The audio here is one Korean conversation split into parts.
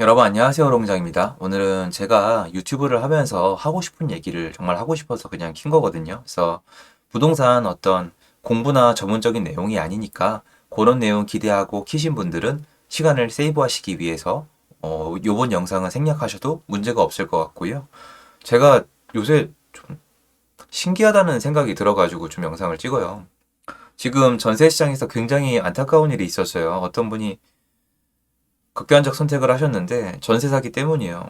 여러분 안녕하세요 롱장입니다. 오늘은 제가 유튜브를 하면서 하고 싶은 얘기를 정말 하고 싶어서 그냥 킨 거거든요. 그래서 부동산 어떤 공부나 전문적인 내용이 아니니까 그런 내용 기대하고 키신 분들은 시간을 세이브하시기 위해서 요번 영상은 생략하셔도 문제가 없을 것 같고요. 제가 요새 좀 신기하다는 생각이 들어가지고 좀 영상을 찍어요. 지금 전세 시장에서 굉장히 안타까운 일이 있었어요. 어떤 분이 극단적 선택을 하셨는데 전세 사기 때문이에요.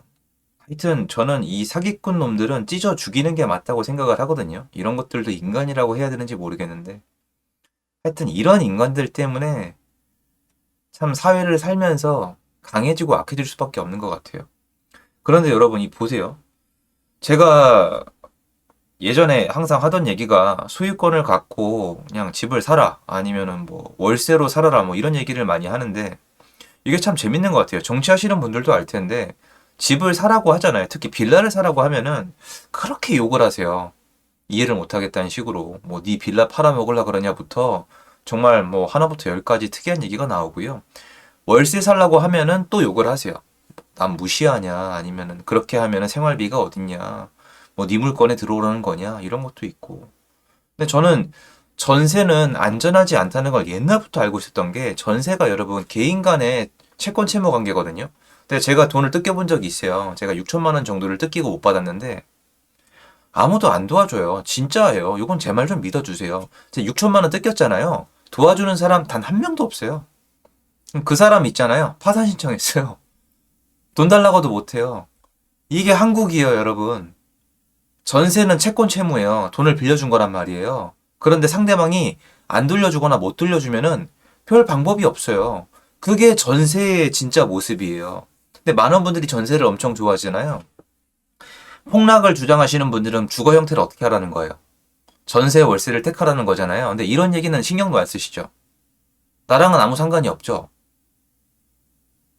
하여튼 저는 이 사기꾼 놈들은 찢어 죽이는 게 맞다고 생각을 하거든요. 이런 것들도 인간이라고 해야 되는지 모르겠는데 하여튼 이런 인간들 때문에 참 사회를 살면서 강해지고 악해질 수밖에 없는 것 같아요. 그런데 여러분 이 보세요. 제가 예전에 항상 하던 얘기가 소유권을 갖고 그냥 집을 사라 아니면은 뭐 월세로 살아라 뭐 이런 얘기를 많이 하는데 이게 참 재밌는 것 같아요. 정치하시는 분들도 알 텐데 집을 사라고 하잖아요. 특히 빌라를 사라고 하면은 그렇게 욕을 하세요. 이해를 못 하겠다는 식으로 뭐 네 빌라 팔아먹으려 그러냐부터 정말 뭐 하나부터 열까지 특이한 얘기가 나오고요. 월세 살라고 하면은 또 욕을 하세요. 난 무시하냐 아니면은 그렇게 하면은 생활비가 어딨냐 뭐 네 물건에 들어오라는 거냐 이런 것도 있고. 근데 저는 전세는 안전하지 않다는 걸 옛날부터 알고 있었던 게 전세가 여러분 개인 간의 채권 채무 관계거든요. 근데 제가 돈을 뜯겨본 적이 있어요. 제가 6천만 원 정도를 뜯기고 못 받았는데 아무도 안 도와줘요. 진짜예요. 이건 제 말 좀 믿어주세요. 제가 6천만 원 뜯겼잖아요. 도와주는 사람 단 한 명도 없어요. 그 사람 있잖아요. 파산 신청했어요. 돈 달라고도 못해요. 이게 한국이에요, 여러분. 전세는 채권 채무예요. 돈을 빌려준 거란 말이에요. 그런데 상대방이 안 돌려주거나 못 돌려주면은 별 방법이 없어요. 그게 전세의 진짜 모습이에요. 근데 많은 분들이 전세를 엄청 좋아하잖아요. 폭락을 주장하시는 분들은 주거 형태를 어떻게 하라는 거예요? 전세 월세를 택하라는 거잖아요. 근데 이런 얘기는 신경도 안 쓰시죠. 나랑은 아무 상관이 없죠.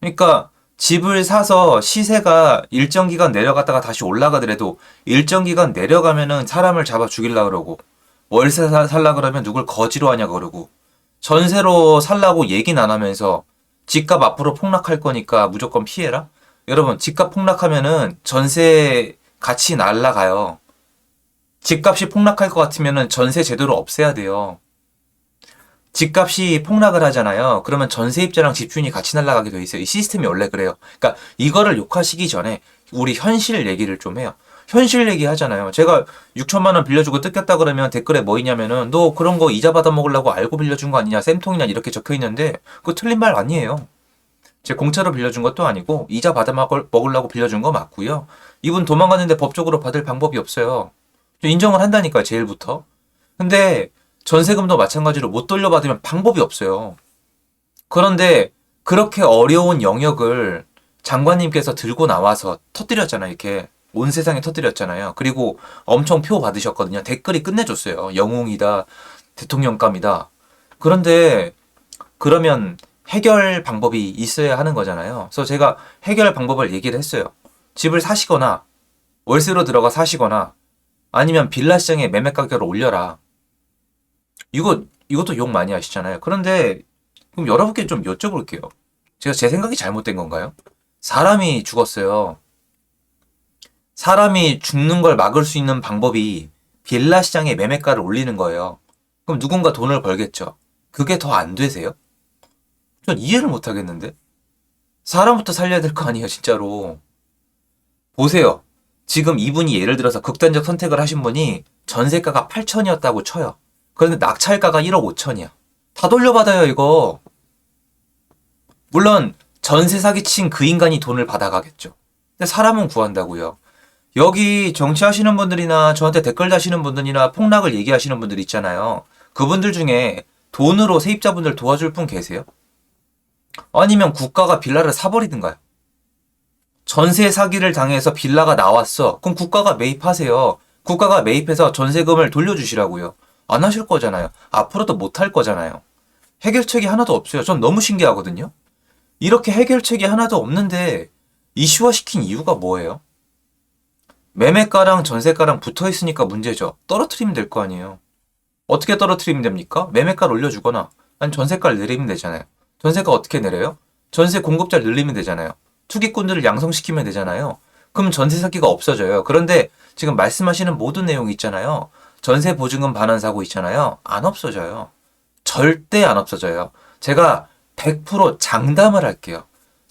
그러니까 집을 사서 시세가 일정 기간 내려갔다가 다시 올라가더라도 일정 기간 내려가면은 사람을 잡아 죽이려고 그러고 월세 살라 그러면 누굴 거지로 하냐 그러고 전세로 살라고 얘기는 안 하면서 집값 앞으로 폭락할 거니까 무조건 피해라? 여러분 집값 폭락하면은 전세 가치 날라가요. 집값이 폭락할 것 같으면은 전세 제도를 없애야 돼요. 집값이 폭락을 하잖아요. 그러면 전세입자랑 집주인이 같이 날아가게 돼 있어요. 이 시스템이 원래 그래요. 그러니까 이거를 욕하시기 전에 우리 현실 얘기를 좀 해요. 현실 얘기 하잖아요. 제가 6천만 원 빌려주고 뜯겼다 그러면 댓글에 뭐 있냐면은 너 그런 거 이자 받아 먹으려고 알고 빌려준 거 아니냐 쌤통이냐 이렇게 적혀 있는데 그거 틀린 말 아니에요. 제 공짜로 빌려준 것도 아니고 이자 받아 먹으려고 빌려준 거 맞고요. 이분 도망갔는데 법적으로 받을 방법이 없어요. 인정을 한다니까요, 제일부터. 근데 전세금도 마찬가지로 못 돌려받으면 방법이 없어요. 그런데 그렇게 어려운 영역을 장관님께서 들고 나와서 터뜨렸잖아요. 이렇게 온 세상에 터뜨렸잖아요. 그리고 엄청 표 받으셨거든요. 댓글이 끝내줬어요. 영웅이다. 대통령감이다. 그런데 그러면 해결 방법이 있어야 하는 거잖아요. 그래서 제가 해결 방법을 얘기를 했어요. 집을 사시거나 월세로 들어가 사시거나 아니면 빌라 시장의 매매 가격을 올려라. 이것도 욕 많이 하시잖아요. 그런데 그럼 여러분께 좀 여쭤볼게요. 제가 제 생각이 잘못된 건가요? 사람이 죽었어요. 사람이 죽는 걸 막을 수 있는 방법이 빌라 시장의 매매가를 올리는 거예요. 그럼 누군가 돈을 벌겠죠. 그게 더 안 되세요? 전 이해를 못 하겠는데? 사람부터 살려야 될 거 아니에요, 진짜로. 보세요. 지금 이분이 예를 들어서 극단적 선택을 하신 분이 전세가가 8천이었다고 쳐요. 그런데 낙찰가가 1억 5천이야. 다 돌려받아요, 이거. 물론 전세 사기친 그 인간이 돈을 받아가겠죠. 근데 사람은 구한다고요. 여기 정치하시는 분들이나 저한테 댓글 다시는 분들이나 폭락을 얘기하시는 분들 있잖아요. 그분들 중에 돈으로 세입자분들 도와줄 분 계세요? 아니면 국가가 빌라를 사버리든가요? 전세 사기를 당해서 빌라가 나왔어. 그럼 국가가 매입하세요. 국가가 매입해서 전세금을 돌려주시라고요. 안 하실 거잖아요. 앞으로도 못 할 거잖아요. 해결책이 하나도 없어요. 전 너무 신기하거든요. 이렇게 해결책이 하나도 없는데 이슈화시킨 이유가 뭐예요? 매매가랑 전세가랑 붙어 있으니까 문제죠. 떨어뜨리면 될 거 아니에요. 어떻게 떨어뜨리면 됩니까? 매매가를 올려주거나 아니 전세가를 내리면 되잖아요. 전세가 어떻게 내려요? 전세 공급자를 늘리면 되잖아요. 투기꾼들을 양성시키면 되잖아요. 그럼 전세 사기가 없어져요. 그런데 지금 말씀하시는 모든 내용이 있잖아요. 전세 보증금 반환 사고 있잖아요. 안 없어져요. 절대 안 없어져요. 제가 100% 장담을 할게요.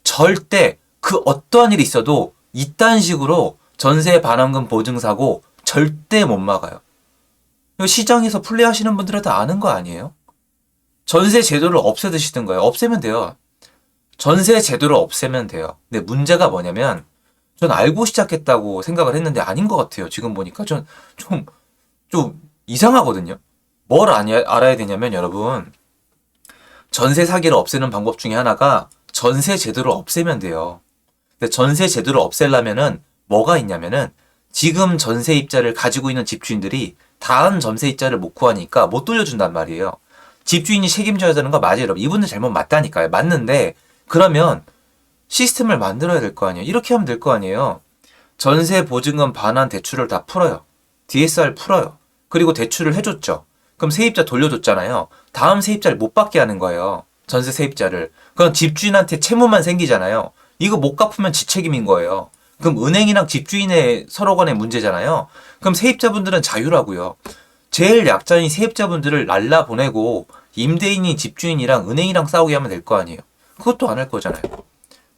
절대 그 어떠한 일이 있어도 이딴 식으로 전세 반환금 보증 사고 절대 못 막아요. 이거 시장에서 플레이하시는 분들은 다 아는 거 아니에요? 전세 제도를 없애드시든 거예요. 없애면 돼요. 전세 제도를 없애면 돼요. 근데 문제가 뭐냐면 전 알고 시작했다고 생각을 했는데 아닌 것 같아요. 지금 보니까 좀 이상하거든요. 뭘 알아야 되냐면 여러분 전세 사기를 없애는 방법 중에 하나가 전세 제도를 없애면 돼요. 근데 전세 제도를 없애려면은 뭐가 있냐면은 지금 전세입자를 가지고 있는 집주인들이 다음 전세입자를 못 구하니까 못 돌려준단 말이에야 집주인이 책임져야 되는 거 맞아요, 여러분. 이분들 잘못 맞다니까요. 맞는데 그러면 시스템을 만들어야 될 거 아니에요. 이렇게 하면 될 거 아니에요. 전세 보증금 반환 대출을 다 풀어요. DSR 풀어요. 그리고 대출을 해줬죠. 그럼 세입자 돌려줬잖아요. 다음 세입자를 못 받게 하는 거예요. 전세 세입자를. 그럼 집주인한테 채무만 생기잖아요. 이거 못 갚으면 지 책임인 거예요. 그럼 은행이랑 집주인의 서로 간의 문제잖아요. 그럼 세입자분들은 자유라고요. 제일 약자인 세입자분들을 날라보내고 임대인이 집주인이랑 은행이랑 싸우게 하면 될 거 아니에요. 그것도 안 할 거잖아요.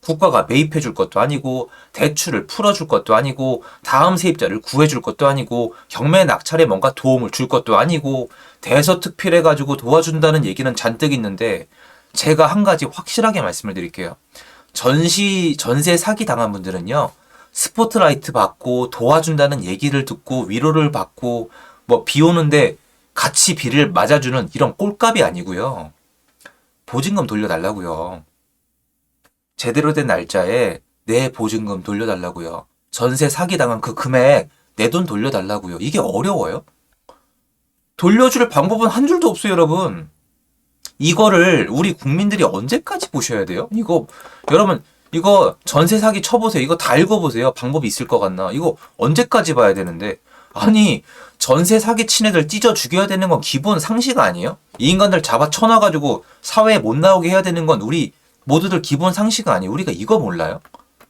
국가가 매입해 줄 것도 아니고 대출을 풀어줄 것도 아니고 다음 세입자를 구해줄 것도 아니고 경매 낙찰에 뭔가 도움을 줄 것도 아니고 대서특필해가지고 도와준다는 얘기는 잔뜩 있는데 제가 한 가지 확실하게 말씀을 드릴게요. 전세 사기 당한 분들은요. 스포트라이트 받고 도와준다는 얘기를 듣고 위로를 받고 뭐 비 오는데 같이 비를 맞아주는 이런 꼴값이 아니고요. 보증금 돌려달라고요. 제대로 된 날짜에 내 보증금 돌려달라고요. 전세 사기당한 그 금액 내 돈 돌려달라고요. 이게 어려워요? 돌려줄 방법은 한 줄도 없어요, 여러분. 이거를 우리 국민들이 언제까지 보셔야 돼요? 여러분, 이거 전세 사기 쳐보세요. 이거 다 읽어보세요. 방법이 있을 것 같나? 이거 언제까지 봐야 되는데? 아니, 전세 사기 친 애들 찢어 죽여야 되는 건 기본 상식 아니에요? 이 인간들 잡아 쳐놔가지고 사회에 못 나오게 해야 되는 건 우리 모두들 기본 상식 아니에요? 우리가 이거 몰라요?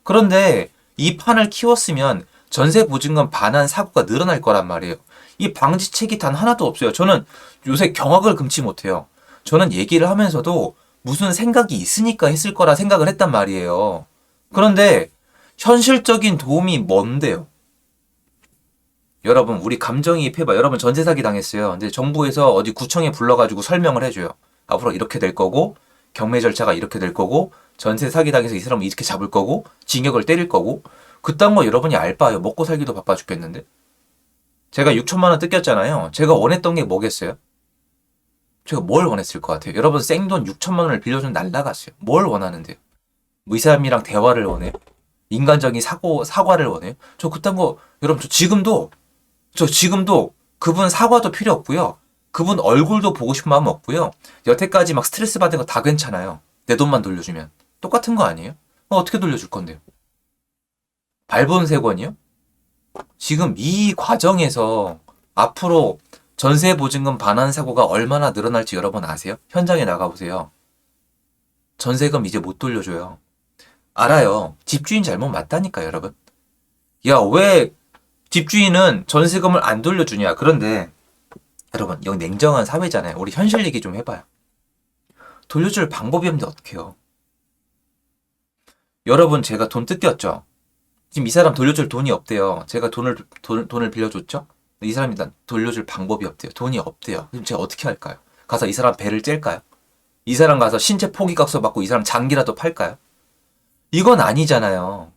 그런데 이 판을 키웠으면 전세 보증금 반환 사고가 늘어날 거란 말이에요. 이 방지책이 단 하나도 없어요. 저는 요새 경악을 금치 못해요. 저는 얘기를 하면서도 무슨 생각이 있으니까 했을 거라 생각을 했단 말이에요. 그런데 현실적인 도움이 뭔데요? 여러분, 우리 감정이입해봐. 여러분 전세 사기 당했어요. 근데 정부에서 어디 구청에 불러가지고 설명을 해줘요. 앞으로 이렇게 될 거고, 경매 절차가 이렇게 될 거고, 전세 사기 당해서 이 사람을 이렇게 잡을 거고, 징역을 때릴 거고, 그딴 거 여러분이 알바요. 먹고 살기도 바빠 죽겠는데. 제가 6천만 원 뜯겼잖아요. 제가 원했던 게 뭐겠어요? 제가 뭘 원했을 것 같아요? 여러분 생돈 6천만 원을 빌려준 날라갔어요. 뭘 원하는데요? 뭐 이 사람이랑 대화를 원해요? 인간적인 사과를 원해요? 저 그딴 거, 여러분 저 지금도 그분 사과도 필요 없고요. 그분 얼굴도 보고 싶은 마음 없고요. 여태까지 막 스트레스 받은 거 다 괜찮아요. 내 돈만 돌려주면. 똑같은 거 아니에요? 어떻게 돌려줄 건데요? 발본세권이요? 지금 이 과정에서 앞으로 전세 보증금 반환 사고가 얼마나 늘어날지 여러분 아세요? 현장에 나가보세요. 전세금 이제 못 돌려줘요. 알아요. 집주인 잘못 맞다니까 여러분. 야, 왜 집주인은 전세금을 안 돌려주냐? 그런데 여러분, 여기 냉정한 사회잖아요. 우리 현실 얘기 좀 해봐요. 돌려줄 방법이 없는데 어떡해요? 여러분, 제가 돈 뜯겼죠? 지금 이 사람 돌려줄 돈이 없대요. 제가 돈을 빌려줬죠? 이 사람이 난 돌려줄 방법이 없대요. 돈이 없대요. 그럼 제가 어떻게 할까요? 가서 이 사람 배를 찔까요? 이 사람 가서 신체 포기각서 받고 이 사람 장기라도 팔까요? 이건 아니잖아요.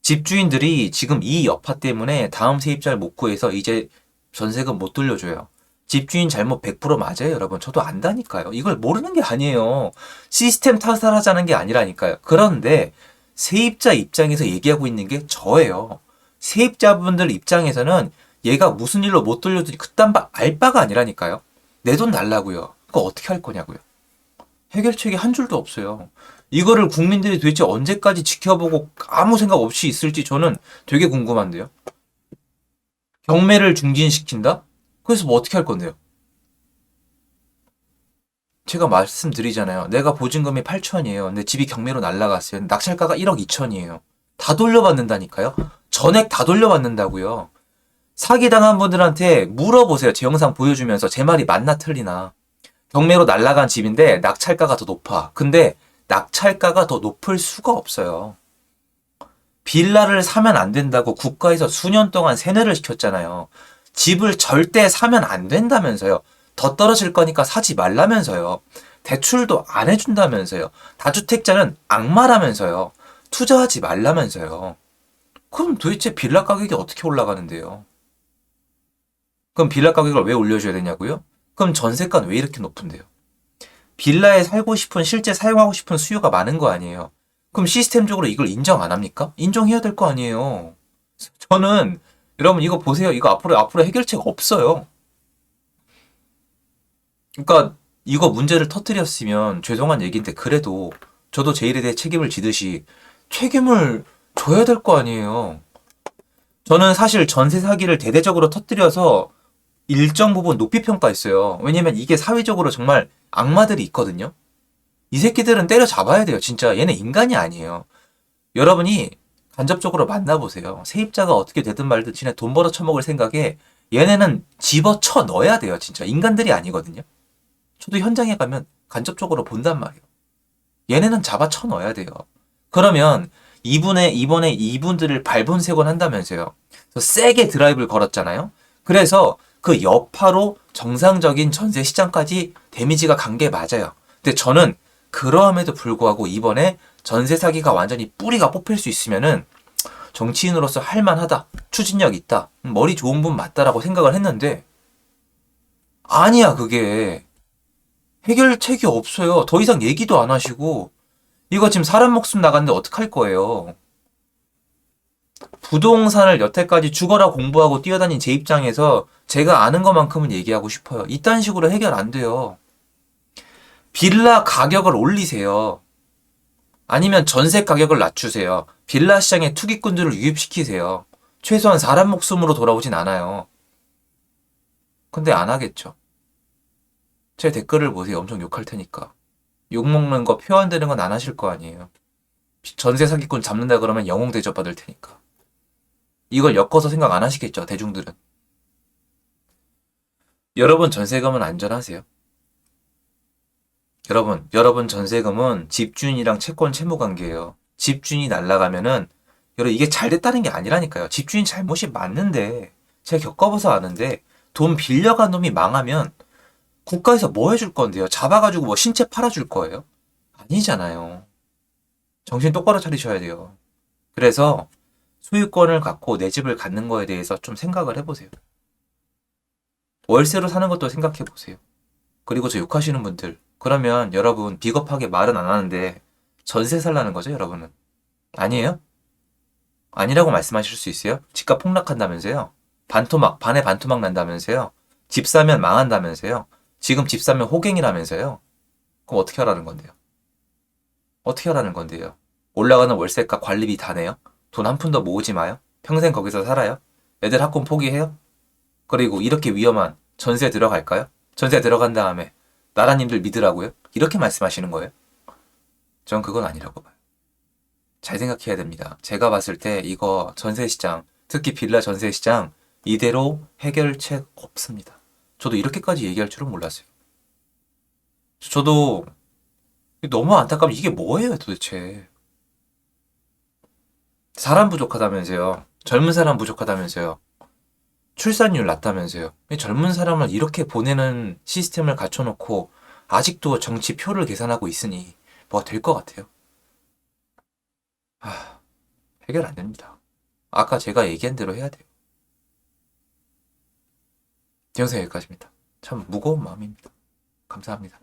집주인들이 지금 이 여파 때문에 다음 세입자를 못 구해서 이제 전세금 못 돌려줘요. 집주인 잘못 100% 맞아요, 여러분. 저도 안다니까요. 이걸 모르는 게 아니에요. 시스템 탓을 하자는 게 아니라니까요. 그런데 세입자 입장에서 얘기하고 있는 게 저예요. 세입자분들 입장에서는 얘가 무슨 일로 못 돌려주니 그딴 알바가 아니라니까요. 내 돈 달라고요. 그거 어떻게 할 거냐고요. 해결책이 한 줄도 없어요. 이거를 국민들이 도대체 언제까지 지켜보고 아무 생각 없이 있을지 저는 되게 궁금한데요. 경매를 중진시킨다? 그래서 뭐 어떻게 할 건데요? 제가 말씀드리잖아요. 내가 보증금이 8천이에요. 근데 집이 경매로 날라갔어요. 낙찰가가 1억 2천이에요. 다 돌려받는다니까요? 전액 다 돌려받는다고요. 사기당한 분들한테 물어보세요. 제 영상 보여주면서 제 말이 맞나 틀리나. 경매로 날라간 집인데 낙찰가가 더 높아. 근데 낙찰가가 더 높을 수가 없어요. 빌라를 사면 안 된다고 국가에서 수년 동안 세뇌를 시켰잖아요. 집을 절대 사면 안 된다면서요. 더 떨어질 거니까 사지 말라면서요. 대출도 안 해준다면서요. 다주택자는 악마라면서요. 투자하지 말라면서요. 그럼 도대체 빌라 가격이 어떻게 올라가는데요? 그럼 빌라 가격을 왜 올려줘야 되냐고요? 그럼 전세가는 왜 이렇게 높은데요? 빌라에 살고 싶은, 실제 사용하고 싶은 수요가 많은 거 아니에요? 그럼 시스템적으로 이걸 인정 안 합니까? 인정해야 될 거 아니에요. 저는, 여러분 이거 보세요. 이거 앞으로 해결책 없어요. 그러니까 이거 문제를 터뜨렸으면 죄송한 얘기인데 그래도 저도 제 일에 대해 책임을 지듯이 책임을 져야 될 거 아니에요. 저는 사실 전세 사기를 대대적으로 터뜨려서 일정 부분 높이 평가했어요. 왜냐면 이게 사회적으로 정말 악마들이 있거든요. 이 새끼들은 때려잡아야 돼요. 진짜 얘네 인간이 아니에요. 여러분이 간접적으로 만나보세요. 세입자가 어떻게 되든 말든 지네 돈 벌어 처먹을 생각에 얘네는 집어쳐 넣어야 돼요. 진짜 인간들이 아니거든요. 저도 현장에 가면 간접적으로 본단 말이에요. 얘네는 잡아쳐 넣어야 돼요. 그러면 이번에 이분들을 발본색원 한다면서요. 그래서 세게 드라이브를 걸었잖아요. 그래서 그 여파로 정상적인 전세 시장까지 데미지가 간 게 맞아요. 근데 저는 그러함에도 불구하고 이번에 전세 사기가 완전히 뿌리가 뽑힐 수 있으면은 정치인으로서 할만하다. 추진력 있다. 머리 좋은 분 맞다라고 생각을 했는데 아니야 그게. 해결책이 없어요. 더 이상 얘기도 안 하시고 이거 지금 사람 목숨 나갔는데 어떡할 거예요. 부동산을 여태까지 죽어라 공부하고 뛰어다닌 제 입장에서 제가 아는 것만큼은 얘기하고 싶어요. 이딴 식으로 해결 안 돼요. 빌라 가격을 올리세요. 아니면 전세 가격을 낮추세요. 빌라 시장에 투기꾼들을 유입시키세요. 최소한 사람 목숨으로 돌아오진 않아요. 근데 안 하겠죠. 제 댓글을 보세요. 엄청 욕할 테니까. 욕먹는 거, 표 안 되는 건 안 하실 거 아니에요. 전세 사기꾼 잡는다 그러면 영웅 대접 받을 테니까. 이걸 엮어서 생각 안 하시겠죠, 대중들은. 여러분 전세금은 안전하세요. 여러분 전세금은 집주인이랑 채권 채무 관계예요. 집주인이 날라가면은 여러분 이게 잘 됐다는 게 아니라니까요. 집주인 잘못이 맞는데 제가 겪어봐서 아는데 돈 빌려간 놈이 망하면 국가에서 뭐 해줄 건데요? 잡아가지고 뭐 신체 팔아줄 거예요? 아니잖아요. 정신 똑바로 차리셔야 돼요. 그래서 소유권을 갖고 내 집을 갖는 거에 대해서 좀 생각을 해보세요. 월세로 사는 것도 생각해 보세요. 그리고 저 욕하시는 분들, 그러면 여러분 비겁하게 말은 안 하는데 전세 살라는 거죠, 여러분은? 아니에요? 아니라고 말씀하실 수 있어요? 집값 폭락한다면서요? 반에 반토막 난다면서요? 집 사면 망한다면서요? 지금 집 사면 호갱이라면서요? 그럼 어떻게 하라는 건데요? 어떻게 하라는 건데요? 올라가는 월세가 관리비 다 내요? 돈 한 푼 더 모으지 마요? 평생 거기서 살아요? 애들 학군 포기해요? 그리고 이렇게 위험한 전세 들어갈까요? 전세 들어간 다음에 나라님들 믿으라고요? 이렇게 말씀하시는 거예요? 전 그건 아니라고 봐요. 잘 생각해야 됩니다. 제가 봤을 때 이거 전세 시장, 특히 빌라 전세 시장 이대로 해결책 없습니다. 저도 이렇게까지 얘기할 줄은 몰랐어요. 저도 너무 안타까운 이게 뭐예요 도대체. 사람 부족하다면서요. 젊은 사람 부족하다면서요. 출산율 낮다면서요. 젊은 사람을 이렇게 보내는 시스템을 갖춰놓고 아직도 정치 표를 계산하고 있으니 뭐가 될 것 같아요. 해결 안 됩니다. 아까 제가 얘기한 대로 해야 돼요. 영상 여기까지입니다. 참 무거운 마음입니다. 감사합니다.